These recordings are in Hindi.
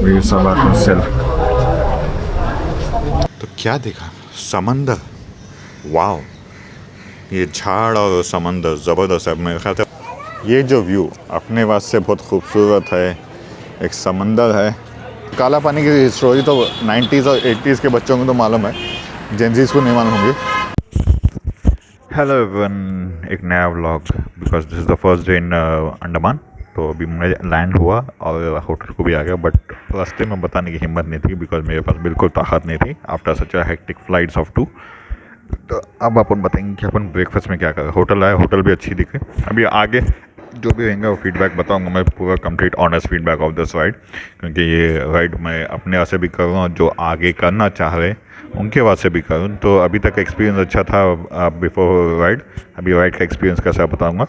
ये सब आता सेल। तो क्या देखा, समंदर, वाव, ये झाड़ और समंदर ज़बरदस्त है। मेरे ख्याल से ये जो व्यू अपने वास्ते बहुत खूबसूरत है। एक समंदर है। काला पानी की स्टोरी तो 90s और 80s के बच्चों को तो मालूम है, जेंजीज को नहीं मालूम होंगी। हेलो एवरीवन, एक नया vlog, because this is the first day in Andaman. तो अभी मैं लैंड हुआ और होटल को भी आ गया, बट रास्ते में बताने की हिम्मत नहीं थी बिकॉज मेरे पास बिल्कुल ताकत नहीं थी after such a hectic flights of 2। तो अब अपन बताएंगे कि अपन ब्रेकफास्ट में क्या करें। होटल आए, होटल भी अच्छी दिखे। अभी आगे जो भी रहेंगे वो फीडबैक बताऊंगा मैं, पूरा complete honest feedback of this ride, क्योंकि ये राइड मैं अपने वास्ते भी कर रहा हूँ, जो आगे करना चाह रहे उनके वास्ते भी करूँ। तो अभी तक एक्सपीरियंस अच्छा था बिफोर राइड, अभी राइड का एक्सपीरियंस कैसा बताऊँगा।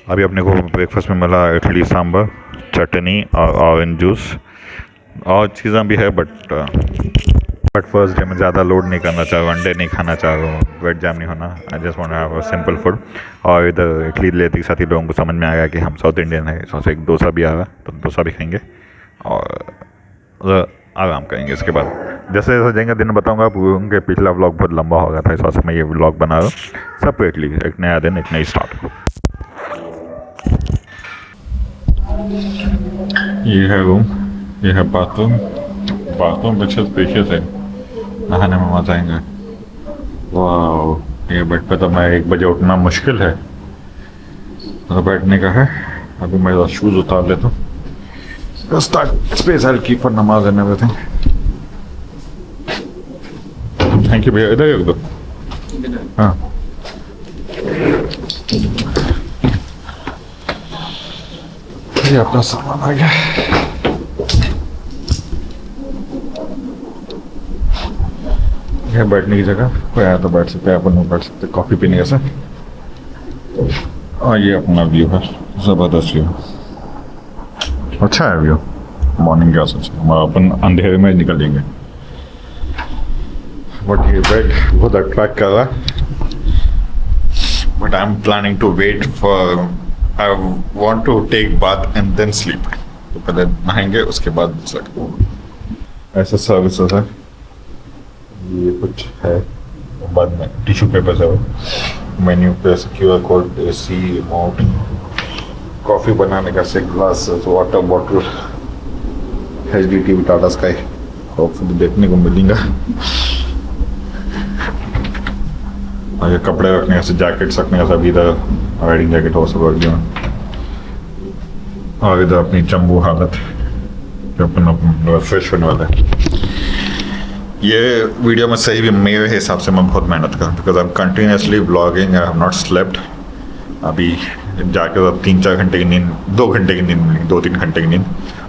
अभी अपने को ब्रेकफास्ट में मिला इडली सांभर, चटनी और ऑरेंज जूस, और चीज़ें भी है, बट फर्स्ट डे में ज़्यादा लोड नहीं करना चाह रहा हूँ, अंडे नहीं खाना चाह रहा हूँ, वेट जैम नहीं होना। I just want to have a simple food. और इधर इडली लेते ही साथ ही लोगों को समझ में आ गया कि हम साउथ इंडियन है, इसमें से एक डोसा भी आ रहा है, तो डोसा भी खाएंगे और आराम करेंगे। इसके बाद जैसे जैसे जाएंगे दिन बताऊँगा। उनके पिछला व्लॉग बहुत लंबा हो गया था, इस वजह से मैं ये व्लॉग बना रहा हूँ सेपरेटली। एक नया दिन, एक नई स्टार्ट। ये है रूम, ये है बाथरूम। बाथरूम अच्छा स्पेशियस है, नहाने में मजा आएंगे। वाह, ये बेड पे तो मैं 1 बजे उठना मुश्किल है, तो बैठने का है। अभी मैं शूज़ उतार लेता हूँ। स्टार्ट स्पेस है की फॉर नमाज एंड एवरीथिंग। थैंक यू भैया, इधर ही रख दो। हाँ, ये अपना सामान आ गया। है बैठने की जगह, कोई आया तो बैठ सकते हैं, अपन बैठ सकते हैं कॉफ़ी पीने से। और ये अपना व्यू है, ज़बरदस्त व्यू, अच्छा है व्यू। मॉर्निंग का सोचा हमारा, अपन अंधेरे में निकलेंगे। बट ये बेड बहुत अट्रैक्ट कर रहा है, but I am planning to wait for, I want to take bath and then sleep. तो पहले नहाएंगे, उसके बाद ऐसा सर्विसेज है। ये कुछ है, बाद में टिश्यू पेपर है, मेन्यू पे QR code, AC remote, coffee बनाने का 6 glass, water bottle, HD TV, Tata sky, hopefully देखने को मिलेगा। और ये कपड़े रखने का, जैकेट्स रखने का सब इधर, राइडिंग जैकेट हो सब रख दिया। और इधर अपनी जम्बू हालत, जो अपन फ्रेश होने वाला है। ये वीडियो में सही भी मेरे हिसाब से मैं बहुत मेहनत करूँ, because I am continuously vlogging, I have not slept. अभी जाके 3-4 घंटे की नींद, 2 घंटे की नींद मिली, 2-3 घंटे की नींद।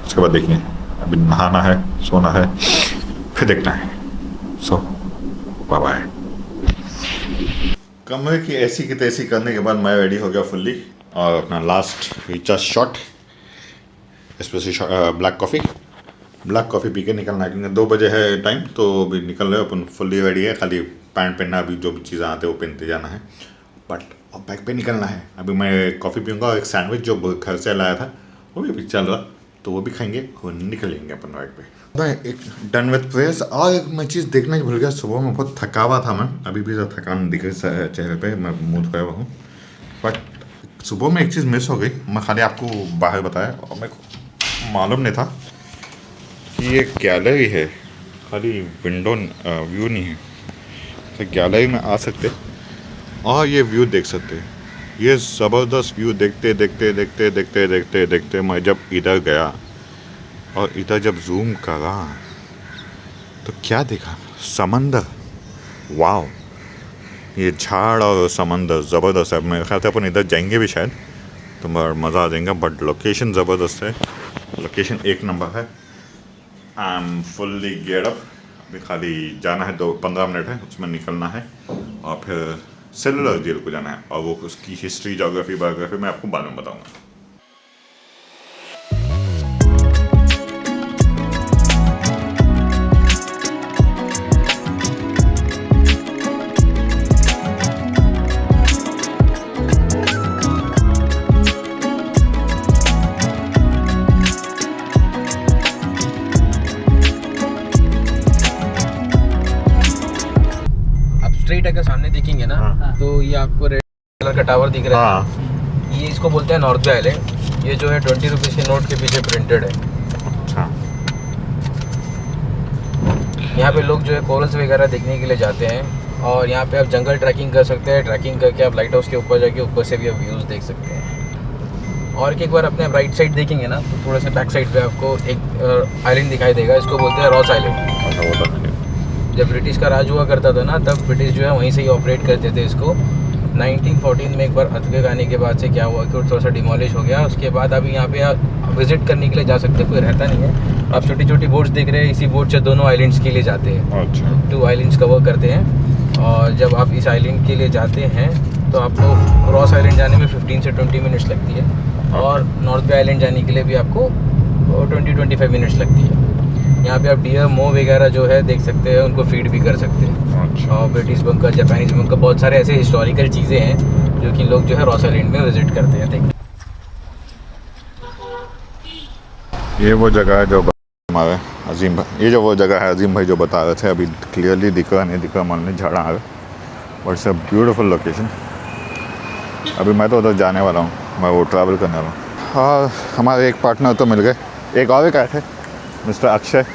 उसके बाद देखिए, अभी नहाना है, सोना है, फिर देखना है। सो बाय बाय। कमरे की ऐसी की तैसी करने के बाद मैं रेडी हो गया फुल्ली, और अपना last recharge shot, specially black coffee P के निकलना है, क्योंकि 2 बजे है टाइम, तो अभी निकल रहे हो अपन, फुल्ली रेडी है। खाली पैंट पहनना, अभी जो भी चीज़ें आते हैं वो पहनते जाना है, बट अब बैग पे निकलना है। अभी मैं कॉफ़ी पीऊँगा, और एक सैंडविच जो घर से लाया था वो भी चल रहा, तो वो भी खाएंगे और निकलेंगे अपन राइड पे। भाई एक डन विथ प्रेस। और एक मैं चीज़ देखना ही भूल गया, सुबह में बहुत थका हुआ था मैं, अभी भी जो थकान दिखे चेहरे पे, मैं मुँह धोया हुआ हूँ, बट सुबह में एक चीज़ मिस हो गई। मैं खाली आपको बाहर बताया, और मेरे को मालूम नहीं था कि ये गैलरी है, खाली विंडो व्यू नहीं है। तो गैलरी में आ सकते और ये व्यू देख सकते। ये ज़बरदस्त व्यू देखते देखते देखते देखते देखते देखते मैं जब इधर गया और इधर जब जूम करा, तो क्या देखा, समंदर, वाव, ये झाड़ और समंदर ज़बरदस्त है। मेरे ख्याल से अपन इधर जाएंगे भी शायद, तो मज़ा आ जाएगा। बट लोकेशन ज़बरदस्त है, लोकेशन 1 नंबर है। I am fully gear up. अभी खाली जाना है, 15 मिनट है, उसमें निकलना है, और फिर सेलुलर जेल को जाना है, और वो उसकी हिस्ट्री, जोग्राफी, बायोग्राफी मैं आपको बाद में बताऊँगा। राइट अगर सामने देखेंगे ना तो ये आपको रेड कलर का टावर दिख रहा है, ये इसको बोलते हैं नॉर्थ बे आइलैंड। ये जो है 20 रुपीज़ के नोट के पीछे प्रिंटेड है। अच्छा। यहाँ पे लोग जो है कोरल्स वगैरह देखने के लिए जाते हैं और यहाँ पे आप जंगल ट्रैकिंग कर सकते हैं। ट्रैकिंग करके आप लाइट हाउस के ऊपर जाके ऊपर से भी आप व्यूज़ देख सकते हैं। और एक बार अपने राइट साइड देखेंगे ना तो थोड़ा सा बैक साइड पे आपको एक आइलैंड दिखाई देगा, इसको बोलते हैं रॉस आइलैंड। जब ब्रिटिश का राज हुआ करता था ना तब ब्रिटिश जो है वहीं से ही ऑपरेट करते थे इसको। 1914 में एक बार अर्थक्वेक आने के बाद से क्या हुआ कि थोड़ा सा डिमोलिश हो गया। उसके बाद अभी यहाँ पे आप विजिट करने के लिए जा सकते हैं, कोई रहता नहीं है। आप छोटी छोटी बोट्स देख रहे हैं, इसी बोट से दोनों आइलैंड्स के लिए जाते हैं। अच्छा। 2 आइलैंड्स कवर करते हैं और जब आप इस आइलैंड के लिए जाते हैं तो आपको रॉस आइलैंड जाने में 15 से 20 मिनट्स लगती है और नॉर्थ बे आइलैंड जाने के लिए भी आपको 20-25 मिनट्स लगती है। यहाँ पे आप डियर मोह वगैरह जो है देख सकते हैं, उनको फीड भी कर सकते हैं। अच्छा। और ब्रिटिश बंकर, जापानीज बंकर, बहुत सारे ऐसे हिस्टोरिकल चीज़ें हैं जो कि लोग जो है रॉस आइलैंड में विजिट करते हैं। देख ये वो जगह है जो हमारे अजीम भाई, ये जो वो जगह है अजीम भाई जो बता रहे थे, अभी क्लियरली दिख रहा नहीं दिख रहा, मन में झाड़ा आ रहा, but it's a beautiful location. अभी मैं तो उधर जाने वाला हूँ, मैं वो ट्रैवल करने वाला हूँ। और हमारे एक पार्टनर तो मिल गए, एक और एक आए थे मिस्टर अक्षय,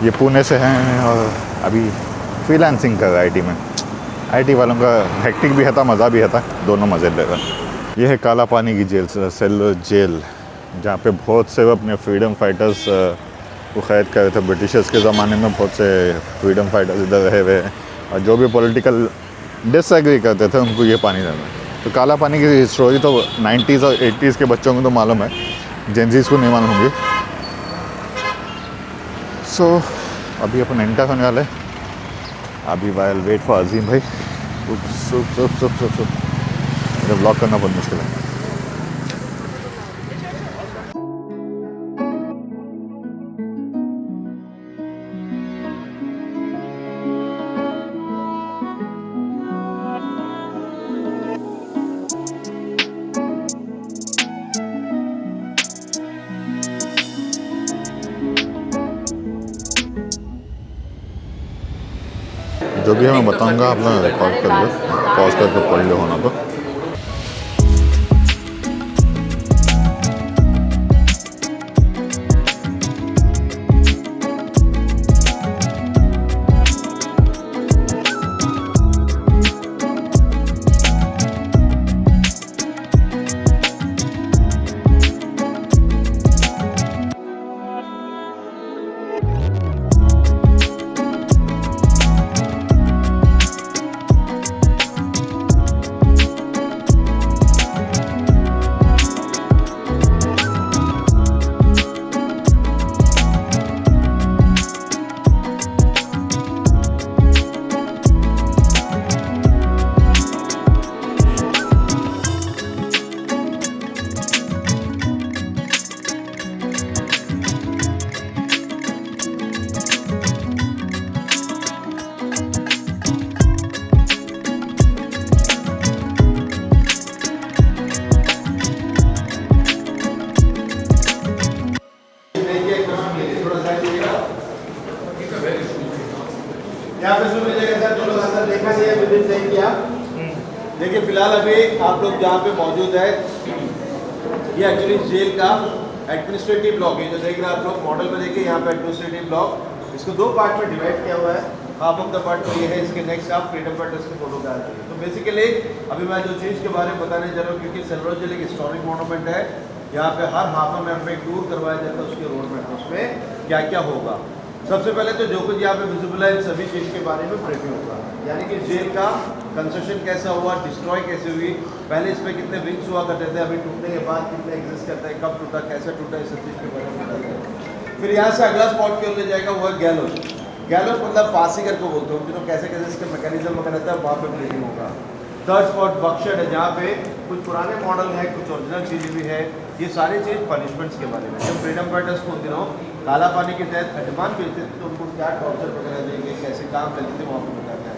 ये पुणे से हैं और अभी फ्रीलांसिंग कर रहा है आईटी में। आईटी वालों का हेक्टिक भी था, मज़ा भी था, दोनों मज़े ले रहे हैं। ये है काला पानी की जेल, सेलुलर जेल, जहाँ पे बहुत से अपने फ्रीडम फाइटर्स को कैद करे थे। ब्रिटिशर्स के ज़माने में बहुत से फ्रीडम फाइटर्स इधर रहे हुए हैं और जो भी पॉलिटिकल डिसएग्री करते थे उनको ये पानी देना। तो काला पानी की स्टोरी तो 90s और 80s के बच्चों को तो मालूम है, जेंजीज को नहीं मालूम होंगी। सो अभी अपन एंटर होने वाले, अभी वाइल वेट फॉर अजीम भाई। मुझे ब्लॉग करना बहुत मुश्किल है। जो भी है मैं बताऊंगा, आप लोग रिकॉर्ड कर लो, पॉज करके पढ़ लो होना तो। यहाँ पे सुन लीजिएगा सर, जो लोग अंदर देखा नहीं है, विजिट नहीं किया, देखिए फिलहाल अभी आप लोग जहाँ पे मौजूद है, ये एक्चुअली जेल का एडमिनिस्ट्रेटिव ब्लॉक है। जो देख रहे हैं आप लोग मॉडल में देखिए, यहाँ पे एडमिनिस्ट्रेटिव ब्लॉक, इसको 2 पार्ट में डिवाइड किया हुआ है। हाफ ऑफ द पार्ट तो ये है, इसके नेक्स्ट आप फ्रीडम फाइटर्स के फोटो डाल रही है। तो बेसिकली अभी मैं जो चीज़ के बारे में बताने जा रहा हूँ, क्योंकि सेलुलर जेल एक हिस्टोरिक मोनूमेंट है, यहाँ पे हर हाफ एन आवर में एक टूर करवाया जाता है उसके रोड में, उसमें क्या क्या होगा। सबसे पहले तो जो कुछ यहाँ पे विजिबल है सभी चीज़ के बारे में ब्रीफिंग होगा, यानी कि जेल का कंस्ट्रक्शन कैसा हुआ, डिस्ट्रॉय कैसे हुई, पहले इस पर कितने विंग्स हुआ करते थे, अभी टूटने के बाद कितने एग्जिस्ट करते हैं, कब टूटा, कैसे टूटा, इस सब चीज़ के बारे में बताते हैं। फिर यहाँ से अगला स्पॉट क्यों ले जाएगा, वो है गैलोस। गैलोस मतलब फांसी करके बोलते हैं, तो कैसे कैसे इसका मैकेनिज्म वगैरह रहता है, वहाँ पे ब्रीफिंग होगा। थर्ड स्पॉट बक्शेड है, जहाँ पे कुछ पुराने मॉडल है, कुछ ओरिजिनल चीज़ें भी है, ये सारी चीज़ पनिशमेंट्स के बारे में। जब फ्रीडम फाइटर्स को उन दिनों काला पानी के तहत अंडमान भेजते थे तो उनको क्या टॉर्चर वगैरह देंगे, कैसे काम करते थे, वहाँ पर बताता है।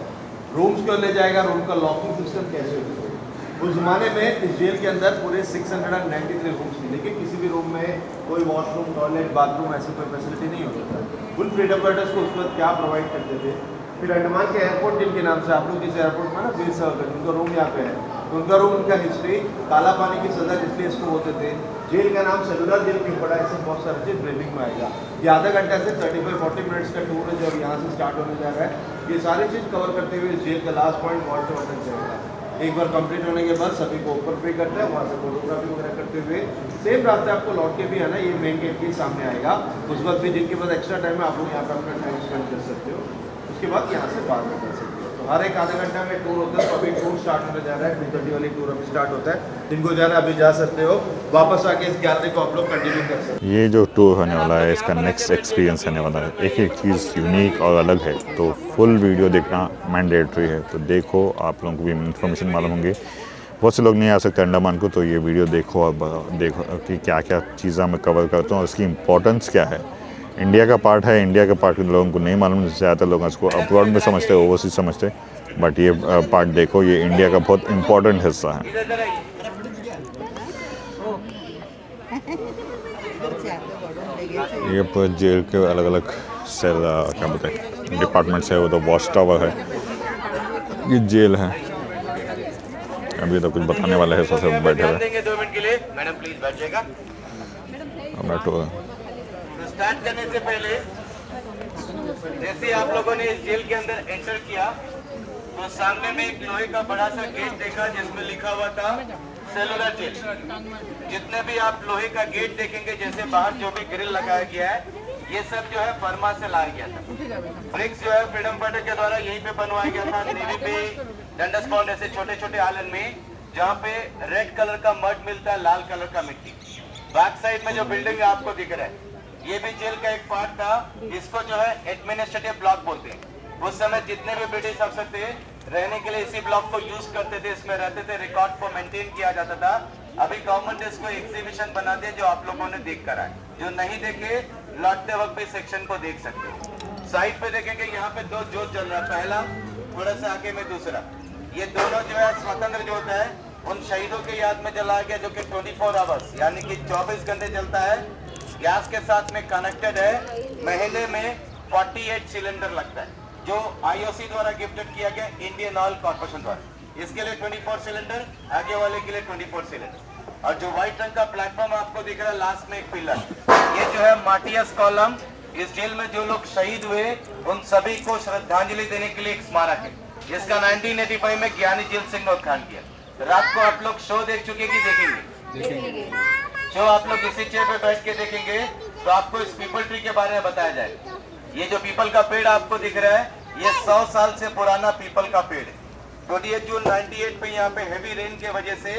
रूम्स क्यों ले जाएगा, रूम का लॉकिंग सिस्टम कैसे होता है। उस ज़माने में इस जेल के अंदर पूरे 693 रूम्स थी, लेकिन किसी भी रूम में कोई वॉशरूम, टॉयलेट, बाथरूम ऐसी कोई फैसिलिटी नहीं होता था। उन फ्रीडम फाइटर्स को उस वक्त क्या प्रोवाइड करते थे, फिर अंडमान के एयरपोर्ट जिनके नाम से आप लोग जिस एयरपोर्ट में ना वीर सावरकर उनका रूम यहाँ पे है, तो उनका रूम, उनका हिस्ट्री, काला पानी की सज़ा इसलिए इसको बोलते थे। जेल का नाम सेलुलर जेल क्यों पड़ा, ऐसे बहुत सारे चीज़ ब्रीफिंग में आएगा। ये आधा घंटा से 35-40 मिनट्स का टूर है जो यहाँ से स्टार्ट होने जा रहा है। ये सारी चीज़ कवर करते हुए जेल का लास्ट पॉइंट वॉल टू तक जाएगा। एक बार कंप्लीट होने के बाद सभी को ऊपर पे करते हैं, वहाँ से फोटोग्राफी वगैरह करते हुए सेम रास्ते आपको लौट के भी है ना, ये मेन गेट के सामने आएगा। उस वक्त भी जिनके पास एक्स्ट्रा टाइम है आप लोग यहाँ पे अपना टाइम स्पेंड कर सकते हो, उसके बाद यहाँ से बाहर कर सकते हो। तो हर एक आधा घंटा में टूर होता है। तो अभी टूर स्टार्ट होने जा रहा है, 2:30 वाली टूर अभी स्टार्ट होता है। जिनको जाना अभी जा सकते हो, वापस आके इस गैलरी को आप लोग कंटिन्यू कर सकते हो। ये जो टूर होने वाला है इसका नेक्स्ट एक्सपीरियंस होने वाला है, एक एक चीज़ यूनिक और अलग है, तो फुल वीडियो देखना मैंडेटरी है। तो देखो, आप लोगों को भी इन्फॉर्मेशन मालूम होंगे। बहुत से लोग नहीं आ सकते अंडमान को, तो ये वीडियो देखो और देखो कि क्या क्या चीज़ें मैं कवर करता हूँ और इसकी इम्पोर्टेंस क्या है। इंडिया का पार्ट है, इंडिया के पार्ट के लोगों को नहीं मालूम, ज़्यादातर लोग इसको अब्रॉड में समझते हैं, ओवरसीज समझते हैं, बट ये पार्ट देखो, ये इंडिया का बहुत इम्पोर्टेंट हिस्सा है। ये पूरे जेल के अलग अलग सेल, क्या बताए, डिपार्टमेंट्स है। वो तो वॉच टावर है, ये जेल है। अभी तो कुछ बताने वाला है, सब बैठे हुए। 2 मिनट के लिए मैडम प्लीज बैठिएगा। बैठो। स्टार्ट करने से पहले जैसे आप लोगों ने इस जेल के अंदर एंटर किया तो सामने में एक लोहे का बड़ा सा गेट देखा जिसमें लिखा हुआ था सेलुलर जेल। जितने भी आप लोहे का गेट देखेंगे, जैसे बाहर जो भी ग्रिल लगाया गया है, ये सब जो है बर्मा से लाया गया था। ब्रिक्स जो है फ्रीडम फाइटर के द्वारा यहीं पे बनवाया गया था, नेवी पे, डंडस पॉन्ड, ऐसे छोटे छोटे आइलैंड में जहाँ पे रेड कलर का मड मिलता है, लाल कलर का मिट्टी। बैक साइड में जो बिल्डिंग आपको दिख रहा है, ये भी जेल का एक पार्ट था। इसको जो है एडमिनिस्ट्रेटिव ब्लॉक बोलते हैं। उस समय जितने भी ब्रिटिश अफसर थे रहने के लिए इसी ब्लॉक को यूज करते थे, इसमें रहते थे, रिकॉर्ड को मेंटेन किया जाता था। अभी गवर्नमेंट ने इसको एग्जीबिशन बना दिया जो आप लोगों ने देख कर आए। जो नहीं देखे लौटते वक्त भी सेक्शन को देख सकते हो। साइड पे देखेंगे यहाँ पे 2 जोत जल रहा है, पहला थोड़ा सा आगे में दूसरा। ये दोनों जो है स्वतंत्र जोत है, उन शहीदों के याद में जलाया गया जो कि 24 आवर्स यानी कि 24 घंटे चलता है। गैस के साथ में कनेक्टेड है। महीने में 48 सिलेंडर लगता है जो IOC द्वारा गिफ्टेड किया गया इंडियन ऑयल कॉर्पोरेशन द्वारा। इसके लिए 24 सिलेंडर, आगे वाले के लिए 24 सिलेंडर। और जो व्हाइट रंग का प्लेटफॉर्म आपको दिख रहा है लास्ट में एक पिलर, ये जो है मार्टियर्स कॉलम। इस जेल में जो लोग शहीद हुए उन सभी को श्रद्धांजलि देने के लिए एक स्मारक है, जिसका 1985 में ज्ञानी जेल सिंह ने उत्थान किया। रात को आप लोग शो देख चुके कि देखेंगे? शो आप लोग इसी चेयर पे बैठ के देखेंगे तो आपको इस पीपल ट्री के बारे में बताया जाएगा। ये जो पीपल का पेड़ आपको दिख रहा है, ये 100 साल से पुराना पीपल का पेड़ है। 28 जून 98 पे यहाँ पे हेवी रेन के वजह से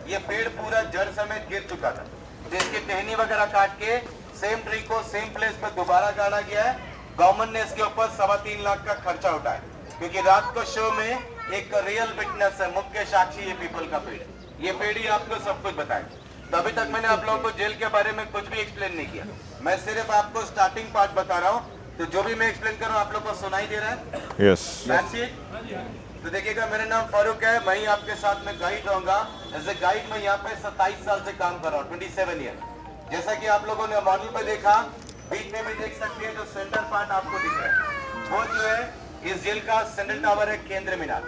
ये पेड़ पूरा जड़ समेत गिर चुका था, तो इसकी टहनी वगैरह काट के सेम ट्री को सेम प्लेस पे दोबारा गाड़ा गया है। गवर्नमेंट ने इसके ऊपर 3.25 लाख का खर्चा उठाया, क्योंकि रात को शो में एक रियल विटनेस है, मुख्य साक्षी ये पीपल का पेड़ है। ये पेड़ ही आपको सब कुछ बताए। तो अभी तक मैंने आप लोगों को जेल के बारे में कुछ भी एक्सप्लेन नहीं किया, मैं सिर्फ आपको स्टार्टिंग पार्ट बता रहा हूँ। तो जो भी मैं एक्सप्लेन कर रहा हूँ आप लोग को सुनाई दे रहा है? यस। तो देखिएगा, मेरा नाम फारूक है, मैं ही आपके साथ में गाइड रहूंगा। एज ए गाइड मैं यहाँ पे 27 साल से काम कर रहा हूँ, 27 ईयर। जैसा कि आप लोगों ने मॉडल पे देखा, बीच में भी देख सकते हैं जो सेंटर पार्ट आपको दिख रहा है, वो जो है इस जेल का सेंट्रल टावर है, केंद्र मीनार।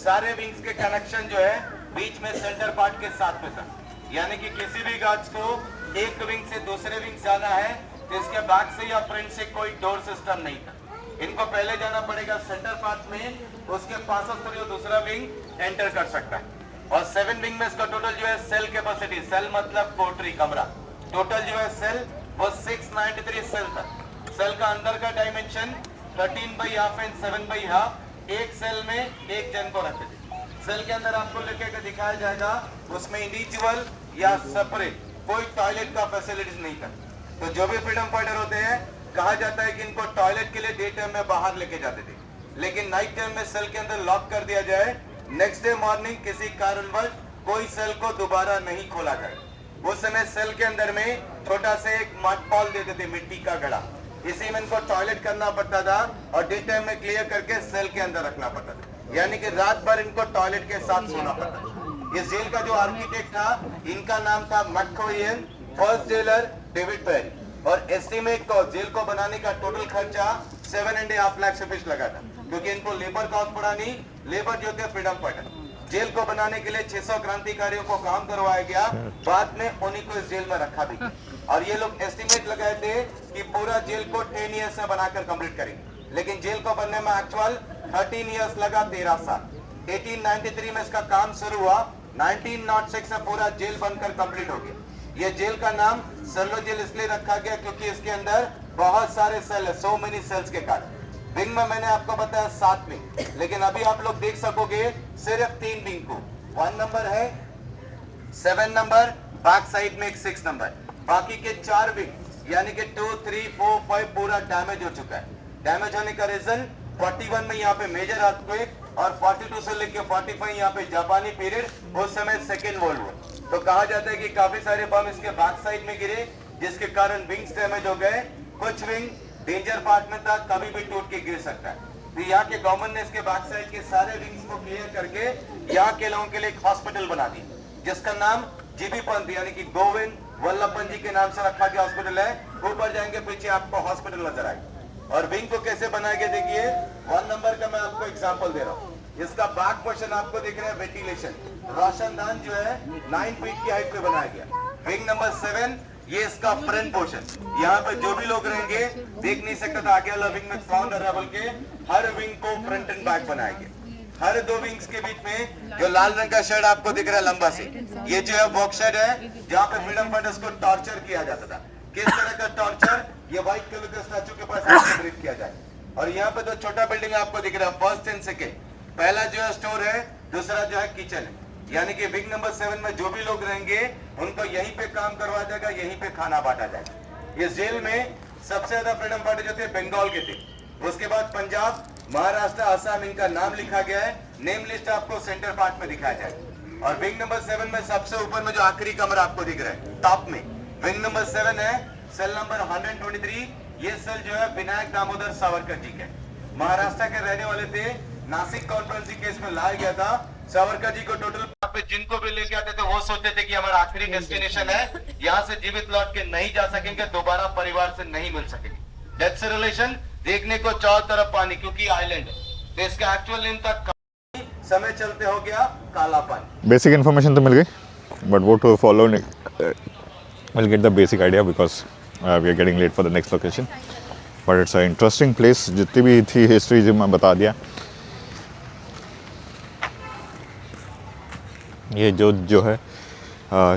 सारे विंग्स के कनेक्शन जो है बीच में सेंटर पार्ट के साथ में था, यानी कि किसी भी गार्ड्स को एक विंग से दूसरे विंग जाना है तो इसके बैक से या फ्रंट से कोई डोर सिस्टम नहीं था। इनको पहले जाना पड़ेगा सेंटर पार्ट में, उसके पास से दूसरा विंग एंटर कर सकता है। और 7 विंग में इसका टोटल जो है सेल कैपेसिटी, सेल मतलब कोठरी, कमरा, टोटल जो है सेल वो 693 सेल था। सेल का अंदर का डायमेंशन 13/2 एंड 7/2। एक सेल में एक जन को रखते थे। सेल के अंदर आपको लेके दिखाया जाएगा, उसमें इंडिविजुअल या सेपरेट कोई टॉयलेट का फैसिलिटीज नहीं था। तो जो भी फ्रीडम फाइटर होते हैं, कहा जाता है कि इनको टॉयलेट के लिए डे टाइम में बाहर लेके जाते थे, लेकिन नाइट टाइम में सेल के अंदर लॉक कर दिया जाए, नेक्स्ट डे मॉर्निंग किसी कारणवश कोई सेल को दोबारा नहीं खोला जाए। उस समय सेल के अंदर में छोटा सा एक मड बॉल देते थे, मिट्टी का घड़ा, इसी में इनको टॉयलेट करना पड़ता था और डे टाइम में क्लियर करके सेल के अंदर रखना पड़ता था, यानी कि रात भर इनको टॉयलेट के साथ सोना पड़ता था। इस जेल का जो आर्किटेक्ट था, इनका नाम था मैककोयन, फर्स्ट जेलर डेविड बेरी। और एस्टीमेट को जेल को बनाने का टोटल खर्चा 7.5 लाख रुपए लगा था। क्योंकि इनको लेबर कॉस्ट पड़ा नहीं, लेबर जो थे फ्रीडम फाइटर। जेल को बनाने के लिए 600 क्रांतिकारियों को काम करवाया गया, बाद में उन्हीं को इस जेल में रखा भी गया। और ये लोग एस्टिमेट लगाए थे कि पूरा जेल को 10 ईयर्स में बनाकर कंप्लीट करेंगे, लेकिन जेल को बनने में एक्चुअल 13 ईयर्स लगा, 13 साल। 1893 में इसका काम शुरू हुआ, 1906 में पूरा जेल बनकर कंप्लीट हो गया। ये जेल का नाम सर्लो जेल इसलिए रखा गया क्योंकि इसके अंदर बहुत सारे सेल है, सो मेनी सेल्स के कारण। विंग में मैंने आपको बताया 7 विंग, लेकिन अभी आप लोग देख सकोगे सिर्फ 3 विंग को। 1 नंबर है, 7 नंबर, बैक साइड में एक 6 नंबर, बाकी के 4 विंग यानी कि 2, 3, 4, 5 पूरा डैमेज हो चुका है। डैमेज होने का रीजन 41 में यहाँ पे मेजर अर्थक्वेक और 42 से लेकर 45 यहाँ पे जापानी पीरियड, उस समय सेकेंड वर्ल्ड वॉर। तो कहा जाता है कि काफी सारे बम इसके बैक साइड में गिरे, जिसके कारण विंग्स डैमेज हो गए। कुछ विंग डेंजर पार्ट में था, कभी भी टूट के गिर सकता है। तो यहाँ के गवर्नमेंट ने इसके बैक साइड के सारे विंग्स को क्लियर करके यहाँ के लोगों के लिए एक हॉस्पिटल बना दी, जिसका नाम जीबी पंत यानी कि गोविंद वल्लभपंत जी के नाम से रखा गया हॉस्पिटल है। ऊपर जाएंगे पीछे आपको हॉस्पिटल नजर आएगा। और विंग को कैसे बनाया गया देखिए, 1 नंबर का मैं आपको एग्जांपल दे रहा हूँ। इसका बैक पोर्शन आपको दिख रहा है, वेंटिलेशन, रोशनदान जो है 9 फीट की हाइट पे बनाया गया। विंग नंबर 7, ये इसका फ्रंट पोर्शन, यहाँ पे जो भी लोग रहेंगे देख नहीं सकता था आगे वाला विंग में साउंड आ रहा, बल्कि हर विंग को फ्रंट एंड बैक बनाया गया। हर 2 विंग्स के बीच में जो लाल रंग का शेड आपको दिख रहा है लंबा से, ये जो है वॉक शेड है, जहाँ पे फ्रीडम फाइटर्स को टॉर्चर किया जाता था। किस तरह का टॉर्चर, ये व्हाइट कलर के स्टैचू के पास ब्रीथ किया जाए। और यहाँ पे तो छोटा बिल्डिंग आपको दिख रहा है, फर्स्ट एंड सेकेंड। पहला जो है स्टोर है, दूसरा जो है किचन है। यानी कि विंग नंबर 7 में जो भी लोग रहेंगे उनको यहीं पे काम करवाया जाएगा, यहीं पे खाना बांटा जाएगा। इस जेल में सबसे ज्यादा फ्रीडम फाइटर जो थे बंगाल के थे, उसके बाद पंजाब, महाराष्ट्र, असम, इनका नाम लिखा गया है। नेम लिस्ट आपको सेंटर पार्ट में दिखाया जाएगा। और विंग नंबर 7 में सबसे ऊपर में जो आखिरी कमरा आपको दिख रहा है टॉप में, विंग नंबर 7 है, सेल नंबर 123। ये सेल जो है विनायक दामोदर सावरकर जी के, महाराष्ट्र के रहने वाले थे। नासिक कॉन्फ्रेंसी केस में लाया गया था। सावरकर जी को टोटल पे जिनको भी लेके आते थे वो सोचते थे कि हमारा आखिरी डेस्टिनेशन है, यहाँ से जीवित लौट के नहीं जा सकेंगे, दोबारा परिवार से नहीं मिल सकेंगे। डेथ से रिलेशन देखने को चारों तरफ पानी, क्योंकि आइलैंड है, तो इसका एक्चुअल नेम था समय चलते हो गया काला पानी। बेसिक इन्फॉर्मेशन तो मिल गई, बट वो to follow will get the basic idea because we are getting late for the next location. But it's a interesting place, जितनी भी थी हिस्ट्री जो मैं बता दिया। ये जो है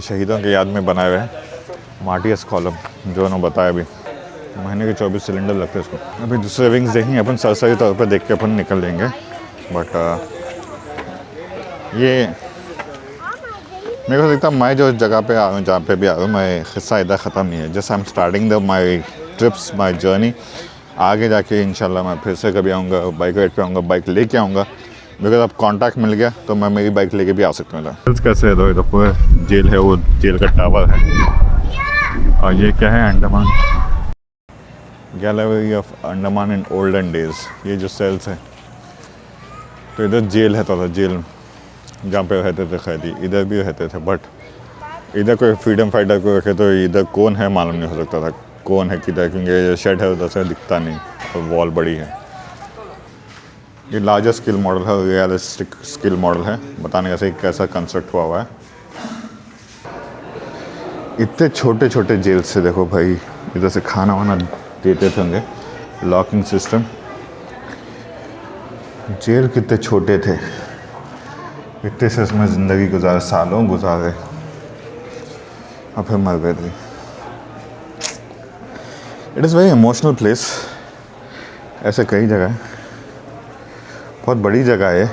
शहीदों की याद में बनाए हुए हैं मार्टियर्स कॉलम, जो उन्होंने बताया। अभी महीने के 24 सिलेंडर लगते हैं इसको। अभी दूसरे विंग्स देखेंगे अपन, सरसरी तौर पर देख के अपन निकल लेंगे। बट ये मेरे को लगता है मैं जो जगह पे आ रहा हूँ, जहाँ पे भी आ रहा हूँ, मैं हिस्सा इधर ख़त्म नहीं है। जैसे I am starting the my trips, my journey. आगे जाके इंशाल्लाह मैं फिर से कभी आऊँगा, बाइक राइड पे आऊँगा, बाइक लेके आऊँगा। बिकॉज अब कॉन्टैक्ट मिल गया तो मैं मेरी बाइक लेके भी आ सकता हूँ। कैसे है तो पूरा जेल है, वो जेल का टावर है। और ये क्या है, Andaman gallery of Andaman in olden days. ये जो सेल्स है, तो इधर जेल है, तो जेल जहाँ पे रहते थे कैदी, इधर भी रहते थे। बट इधर कोई फ्रीडम फाइटर को रखे तो इधर कौन है मालूम नहीं हो सकता था कौन है किधर, क्योंकि ये शेड है उधर से दिखता नहीं और वॉल बड़ी है। ये लार्जर स्केल मॉडल है, रियलिस्टिक स्केल मॉडल है, बताने कैसे कैसा कंस्ट्रक्ट हुआ है। इतने छोटे छोटे जेल से देखो भाई, इधर से खाना वाना देते थे होंगे, लॉकिंग सिस्टम। जेल कितने छोटे थे, इतने से इसमें ज़िंदगी गुजारे, सालों गुजारे, और फिर मर गए थे। It is very emotional place. ऐसे कई जगह है, बहुत बड़ी जगह है।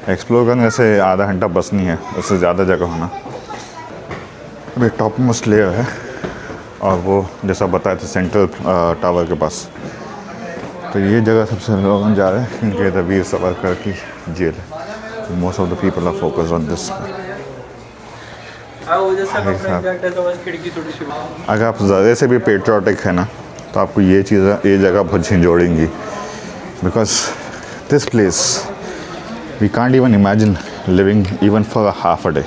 एक्सप्लोर करने से आधा घंटा बस नहीं है, उससे ज़्यादा जगह होना। अभी टॉप मोस्ट लेयर है, और वो जैसा बताया था सेंट्रल टावर के पास। तो ये जगह सबसे लोग जा रहे हैं क्योंकि इधर वीर सावरकर की जेल है। Most of the people are focused on this. अगर आप ज़रे से भी पेट्रियोटिक है ना, तो आपको ये जगह बहुत झंझोड़ेंगी। Because this place we can't even imagine living even for a half a day.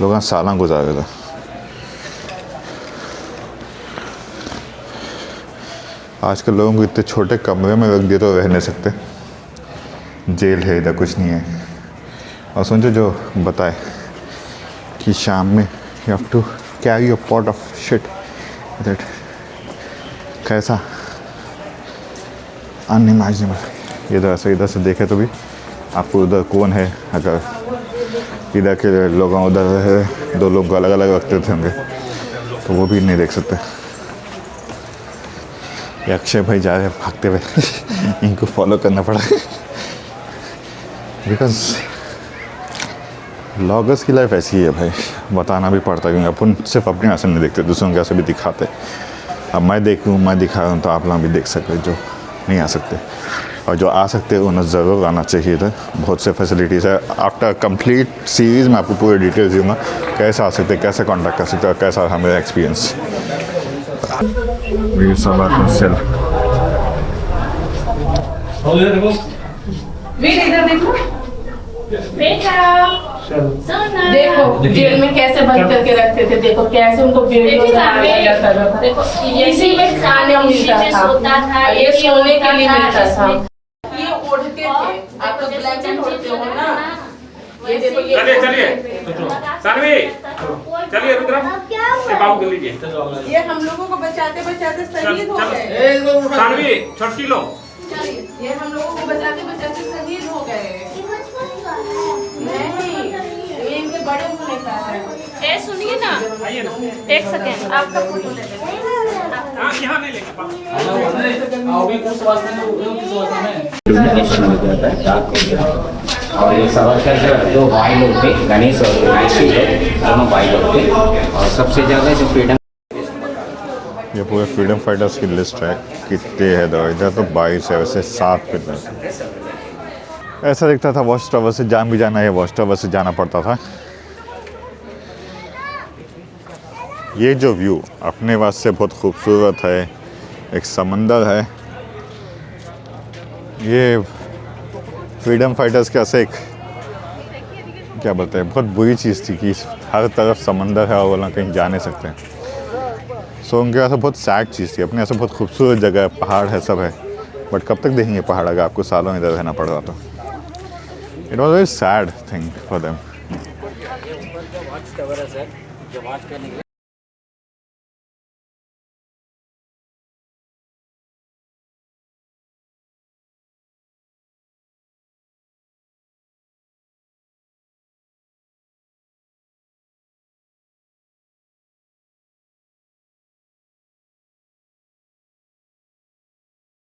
लोग साल गुजारे थे। आजकल लोगों को इतने छोटे कमरे में रख दिए तो रह नहीं सकते। जेल है इधर, कुछ नहीं है। और सोचो जो बताए कि शाम में you have to carry a pot of shit that, कैसा अनइमेजिनेबल। इधर से इधर से देखे तो भी आपको उधर कौन है, अगर इधर के लोग उधर है, दो लोग अलग अलग रखते थे होंगे तो वो भी नहीं देख सकते। ये अक्षय भाई जा रहे हैं भागते हुए इनको फॉलो करना पड़ा बिकॉज ब्लॉगर्स की लाइफ ऐसी है भाई, बताना भी पड़ता है, क्योंकि अपन सिर्फ अपने आंसू नहीं देखते, दूसरों के आंसू भी दिखाते। अब मैं दिखा रहा हूँ तो आप लोग भी देख सकते, जो नहीं आ सकते और जो आ सकते हैं उन्हें ज़रूर आना चाहिए था। बहुत से फैसिलिटीज़ है। आफ्टर कंप्लीट सीरीज़ मैं आपको पूरे डिटेल्स दूँगा, कैसे आ सकते, कैसे कांटेक्ट कर सकते और कैसा था मेरा एक्सपीरियंस। इधर देखो, देखो जेल में कैसे बंद करके रखते थे, देखो कैसे उनको वीडियो बनाया जाता था। देखो इसी में खाने मिलता था, ये सोने के लिए मिलता था, ये ओढ़ते थे। आप लोग ब्लैंकेट ओढ़ते हो ना, ये देखो ये चलिए सानवी चलिए रुद्रा ये बाबू कर लीजिए। ये हम लोगों को बचाते बचाते शहीद हो गए। सानवी छुट्टी लो। चलिए ये हम लोगों को बचाते बचाते शहीद हो गए। नहीं ये इनके बड़े होने का है। सुनिए ना, आइए ना, एक सेकेंड आपका फोटो ले लेते हैं। यहाँ नहीं लेके और ये सावरकर जो दो भाई लोग थे, गणेश और मीनाक्षी लोग, दोनों भाई लोग थे। और सबसे ज़्यादा जो फ्रीडम, ये पूरे फ्रीडम फाइटर्स की लिस्ट है, कितने हैं इधर तो 22 है, वैसे 7 पे ऐसा दिखता था। वॉच टावर से जान भी जाना है, वॉच टावर से जाना पड़ता था। ये जो व्यू अपने वास्ते बहुत खूबसूरत है, एक समंदर है। ये फ्रीडम फाइटर्स के ऐसे एक क्या बोलते हैं, बहुत बुरी चीज़ थी कि हर तरफ समंदर है और वो लोग कहीं जा नहीं सकते हैं। सो उनके ऐसा बहुत सैड चीज़ थी। अपने ऐसा बहुत खूबसूरत जगह है, पहाड़ है, सब है, बट कब तक देखेंगे पहाड़ अगर आपको सालों इधर रहना पड़ रहा तो। It was very sad thing for them. Watch tower है सर, जो वॉच करने के लिए